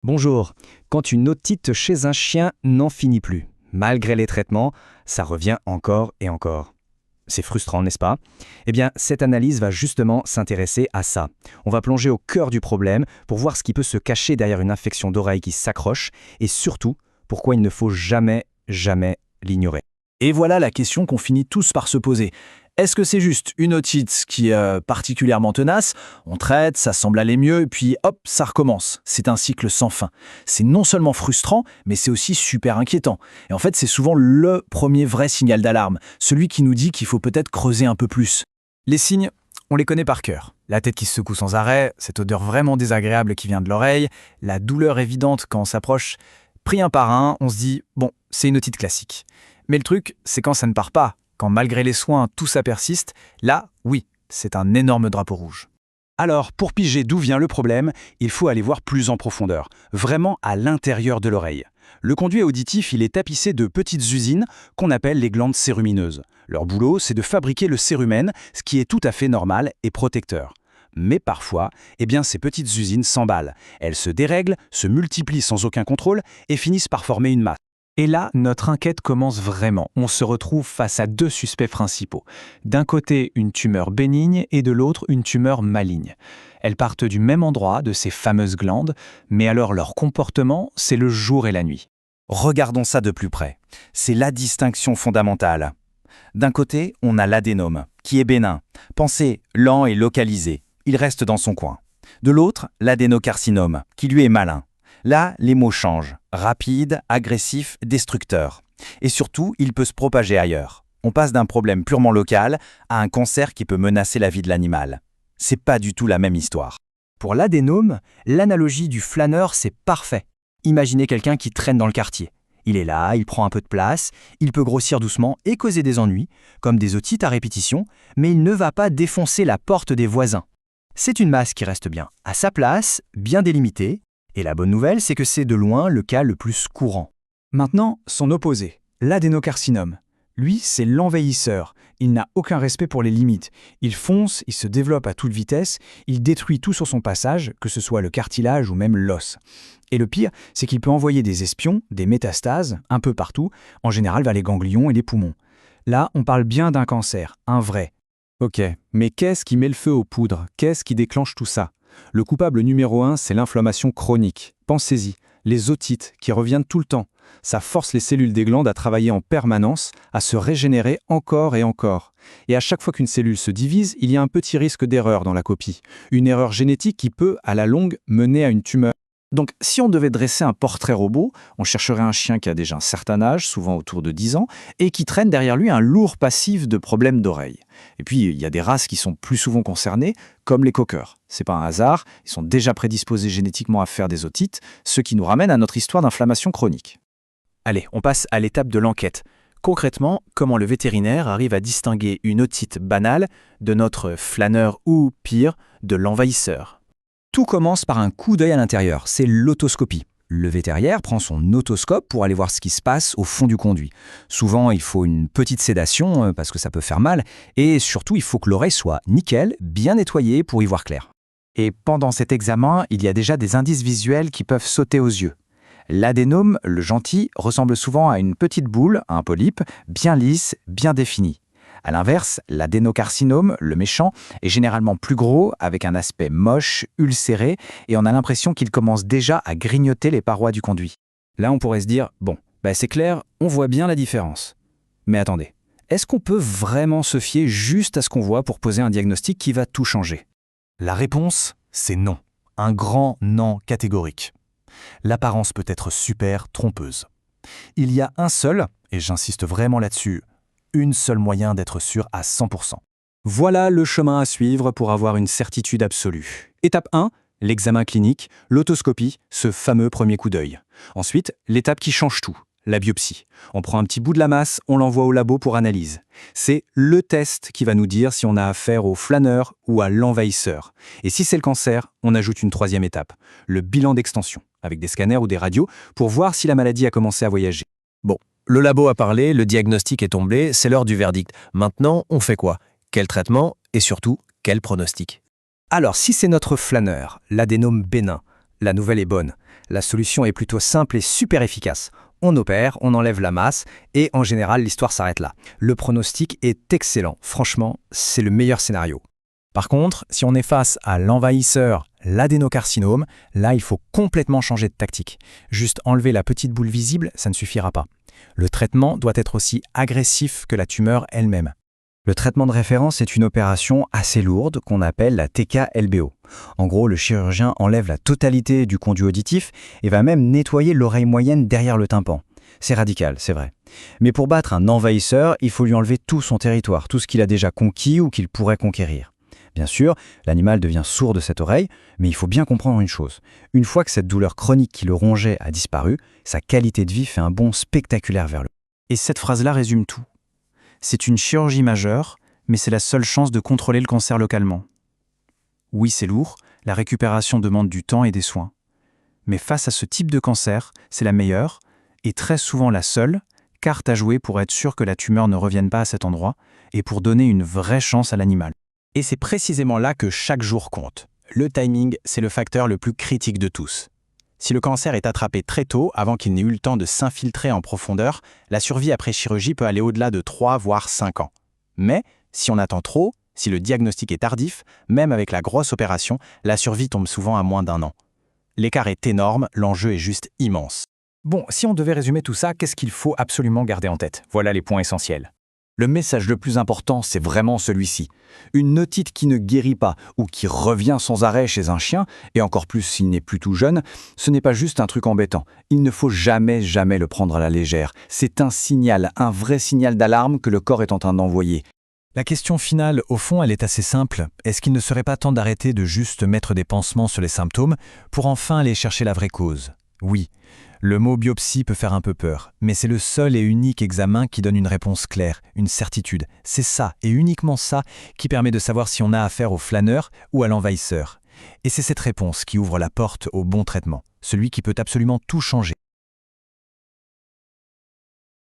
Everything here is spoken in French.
Bonjour. Quand une otite chez un chien n'en finit plus, malgré les traitements, ça revient encore et encore. C'est frustrant, n'est-ce pas? Eh bien, cette analyse va justement s'intéresser à ça. On va plonger au cœur du problème pour voir ce qui peut se cacher derrière une infection d'oreille qui s'accroche et surtout, pourquoi il ne faut jamais, jamais l'ignorer. Et voilà la question qu'on finit tous par se poser. Est-ce que c'est juste une otite qui est particulièrement tenace? On traite, ça semble aller mieux, et puis hop, ça recommence. C'est un cycle sans fin. C'est non seulement frustrant, mais c'est aussi super inquiétant. Et en fait, c'est souvent le premier vrai signal d'alarme, celui qui nous dit qu'il faut peut-être creuser un peu plus. Les signes, on les connaît par cœur. La tête qui se secoue sans arrêt, cette odeur vraiment désagréable qui vient de l'oreille, la douleur évidente quand on s'approche. Pris un par un, on se dit, bon, c'est une otite classique. Mais le truc, c'est quand ça ne part pas, quand malgré les soins, tout ça persiste, là, oui, c'est un énorme drapeau rouge. Alors, pour piger d'où vient le problème, il faut aller voir plus en profondeur, vraiment à l'intérieur de l'oreille. Le conduit auditif, il est tapissé de petites usines qu'on appelle les glandes cérumineuses. Leur boulot, c'est de fabriquer le cérumen, ce qui est tout à fait normal et protecteur. Mais parfois, ces petites usines s'emballent. Elles se dérèglent, se multiplient sans aucun contrôle et finissent par former une masse. Et là, notre enquête commence vraiment. On se retrouve face à deux suspects principaux. D'un côté, une tumeur bénigne et de l'autre, une tumeur maligne. Elles partent du même endroit, de ces fameuses glandes, mais alors leur comportement, c'est le jour et la nuit. Regardons ça de plus près. C'est la distinction fondamentale. D'un côté, on a l'adénome, qui est bénin. Pensez, lent et localisé. Il reste dans son coin. De l'autre, l'adénocarcinome, qui lui est malin. Là, les mots changent. Rapide, agressif, destructeur. Et surtout, il peut se propager ailleurs. On passe d'un problème purement local à un cancer qui peut menacer la vie de l'animal. C'est pas du tout la même histoire. Pour l'adénome, l'analogie du flâneur, c'est parfait. Imaginez quelqu'un qui traîne dans le quartier. Il est là, il prend un peu de place, il peut grossir doucement et causer des ennuis, comme des otites à répétition, mais il ne va pas défoncer la porte des voisins. C'est une masse qui reste bien à sa place, bien délimitée, et la bonne nouvelle, c'est que c'est de loin le cas le plus courant. Maintenant, son opposé, l'adénocarcinome. Lui, c'est l'envahisseur. Il n'a aucun respect pour les limites. Il fonce, il se développe à toute vitesse, il détruit tout sur son passage, que ce soit le cartilage ou même l'os. Et le pire, c'est qu'il peut envoyer des espions, des métastases, un peu partout, en général vers les ganglions et les poumons. Là, on parle bien d'un cancer, un vrai. Ok, mais qu'est-ce qui met le feu aux poudres? Qu'est-ce qui déclenche tout ça? Le coupable numéro 1, c'est l'inflammation chronique. Pensez-y, les otites qui reviennent tout le temps. Ça force les cellules des glandes à travailler en permanence, à se régénérer encore et encore. Et à chaque fois qu'une cellule se divise, il y a un petit risque d'erreur dans la copie. Une erreur génétique qui peut, à la longue, mener à une tumeur. Donc, si on devait dresser un portrait robot, on chercherait un chien qui a déjà un certain âge, souvent autour de 10 ans, et qui traîne derrière lui un lourd passif de problèmes d'oreille. Et puis, il y a des races qui sont plus souvent concernées, comme les cockers. C'est pas un hasard, ils sont déjà prédisposés génétiquement à faire des otites, ce qui nous ramène à notre histoire d'inflammation chronique. Allez, on passe à l'étape de l'enquête. Concrètement, comment le vétérinaire arrive à distinguer une otite banale de notre flâneur ou, pire, de l'envahisseur? Tout commence par un coup d'œil à l'intérieur, c'est l'otoscopie. Le vétérinaire prend son otoscope pour aller voir ce qui se passe au fond du conduit. Souvent, il faut une petite sédation parce que ça peut faire mal, et surtout, il faut que l'oreille soit nickel, bien nettoyée pour y voir clair. Et pendant cet examen, il y a déjà des indices visuels qui peuvent sauter aux yeux. L'adénome, le gentil, ressemble souvent à une petite boule, un polype, bien lisse, bien définie. À l'inverse, l'adénocarcinome, le méchant, est généralement plus gros, avec un aspect moche, ulcéré, et on a l'impression qu'il commence déjà à grignoter les parois du conduit. Là, on pourrait se dire, c'est clair, on voit bien la différence. Mais attendez, est-ce qu'on peut vraiment se fier juste à ce qu'on voit pour poser un diagnostic qui va tout changer? La réponse, c'est non. Un grand non catégorique. L'apparence peut être super trompeuse. Il y a un seul, et j'insiste vraiment là-dessus, une seule moyen d'être sûr à 100%. Voilà le chemin à suivre pour avoir une certitude absolue. Étape 1, l'examen clinique, l'autoscopie, ce fameux premier coup d'œil. Ensuite, l'étape qui change tout, la biopsie. On prend un petit bout de la masse, on l'envoie au labo pour analyse. C'est le test qui va nous dire si on a affaire au flâneur ou à l'envahisseur. Et si c'est le cancer, on ajoute une troisième étape, le bilan d'extension, avec des scanners ou des radios, pour voir si la maladie a commencé à voyager. Bon, le labo a parlé, le diagnostic est tombé, c'est l'heure du verdict. Maintenant, on fait quoi? Quel traitement? Et surtout, quel pronostic? Alors, si c'est notre flâneur, l'adénome bénin, la nouvelle est bonne. La solution est plutôt simple et super efficace. On opère, on enlève la masse, et en général, l'histoire s'arrête là. Le pronostic est excellent. Franchement, c'est le meilleur scénario. Par contre, si on est face à l'envahisseur, l'adénocarcinome, là il faut complètement changer de tactique. Juste enlever la petite boule visible, ça ne suffira pas. Le traitement doit être aussi agressif que la tumeur elle-même. Le traitement de référence est une opération assez lourde qu'on appelle la TK-LBO. En gros, le chirurgien enlève la totalité du conduit auditif et va même nettoyer l'oreille moyenne derrière le tympan. C'est radical, c'est vrai. Mais pour battre un envahisseur, il faut lui enlever tout son territoire, tout ce qu'il a déjà conquis ou qu'il pourrait conquérir. Bien sûr, l'animal devient sourd de cette oreille, mais il faut bien comprendre une chose. Une fois que cette douleur chronique qui le rongeait a disparu, sa qualité de vie fait un bond spectaculaire vers le haut. Et cette phrase-là résume tout. C'est une chirurgie majeure, mais c'est la seule chance de contrôler le cancer localement. Oui, c'est lourd, la récupération demande du temps et des soins. Mais face à ce type de cancer, c'est la meilleure, et très souvent la seule, carte à jouer pour être sûr que la tumeur ne revienne pas à cet endroit, et pour donner une vraie chance à l'animal. Et c'est précisément là que chaque jour compte. Le timing, c'est le facteur le plus critique de tous. Si le cancer est attrapé très tôt, avant qu'il n'ait eu le temps de s'infiltrer en profondeur, la survie après chirurgie peut aller au-delà de 3 voire 5 ans. Mais, si on attend trop, si le diagnostic est tardif, même avec la grosse opération, la survie tombe souvent à moins d'1 an. L'écart est énorme, l'enjeu est juste immense. Bon, si on devait résumer tout ça, qu'est-ce qu'il faut absolument garder en tête? Voilà les points essentiels. Le message le plus important, c'est vraiment celui-ci. Une otite qui ne guérit pas ou qui revient sans arrêt chez un chien, et encore plus s'il n'est plus tout jeune, ce n'est pas juste un truc embêtant. Il ne faut jamais le prendre à la légère. C'est un signal, un vrai signal d'alarme que le corps est en train d'envoyer. La question finale, au fond, elle est assez simple. Est-ce qu'il ne serait pas temps d'arrêter de juste mettre des pansements sur les symptômes pour enfin aller chercher la vraie cause? Oui, le mot biopsie peut faire un peu peur, mais c'est le seul et unique examen qui donne une réponse claire, une certitude. C'est ça, et uniquement ça, qui permet de savoir si on a affaire au flâneur ou à l'envahisseur. Et c'est cette réponse qui ouvre la porte au bon traitement, celui qui peut absolument tout changer.